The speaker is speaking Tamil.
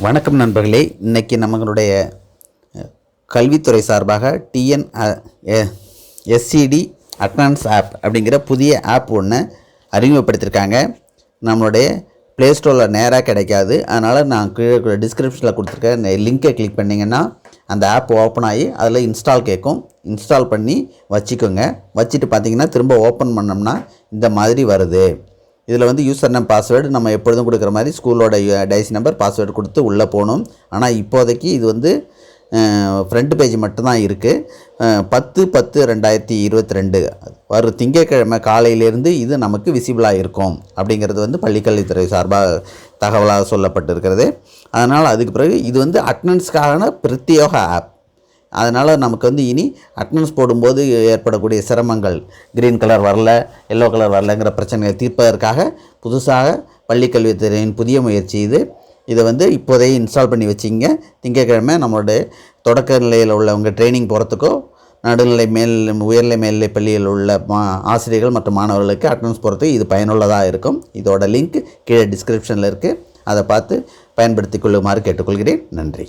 வணக்கம் நண்பர்களே. இன்றைக்கி நம்மளுடைய கல்வித்துறை சார்பாக எஸ்சிடி அட்வான்ஸ் ஆப் அப்படிங்கிற புதிய ஆப் ஒன்று அறிமுகப்படுத்தியிருக்காங்க. நம்மளுடைய ப்ளே ஸ்டோரில் நேராக கிடைக்காது. அதனால் நான் கீழே டிஸ்கிரிப்ஷனில் கொடுத்துருக்கேன் லிங்கை கிளிக் பண்ணிங்கன்னா அந்த ஆப் ஓப்பன் ஆகி அதில் இன்ஸ்டால் கேட்கும். இன்ஸ்டால் பண்ணி வச்சுக்கோங்க. வச்சுட்டு பார்த்திங்கன்னா திரும்ப ஓப்பன் பண்ணோம்னா இந்த மாதிரி வருது. இதில் யூசர் நேம் பாஸ்வேர்டு நம்ம எப்பொழுதும் கொடுக்குற மாதிரி ஸ்கூலோட டைசி நம்பர் பாஸ்வேர்டு கொடுத்து உள்ளே போகணும். ஆனால் இப்போதைக்கு இது ஃப்ரண்ட் பேஜ் மட்டும்தான் இருக்குது. 10/10/2022 வரும் திங்கட்கிழமை காலையிலேருந்து இது நமக்கு விசிபிளாக இருக்கும் அப்படிங்கிறது பள்ளிக்கல்வித்துறை சார்பாக தகவலாக சொல்லப்பட்டிருக்கிறது. அதனால் அதுக்கு பிறகு இது அட்டனன்ஸ்க்கான பிரத்யேக ஆப். அதனால் நமக்கு இனி அட்டனன்ஸ் போடும்போது ஏற்படக்கூடிய சிரமங்கள், க்ரீன் கலர் வரல, எல்லோ கலர் வரலங்கிற பிரச்சனைகளை தீர்ப்பதற்காக புதுசாக பள்ளிக்கல்வித்துறையின் புதிய முயற்சி இது. இதை இப்போதையே இன்ஸ்டால் பண்ணி வச்சிங்க. திங்கட்கிழமை நம்மளுடைய தொடக்க நிலையில் உள்ளவங்க ட்ரைனிங் போகிறதுக்கோ நடுநிலை உயர்நிலை மேல்நிலை பள்ளியில் உள்ள ஆசிரியர்கள் மற்றும் மாணவர்களுக்கு அட்டனன்ஸ் போகிறதுக்கு இது பயனுள்ளதாக இருக்கும். இதோட லிங்க் கீழே டிஸ்கிரிப்ஷனில் இருக்குது. அதை பார்த்து பயன்படுத்தி கொள்ளுமாறு கேட்டுக்கொள்கிறேன். நன்றி.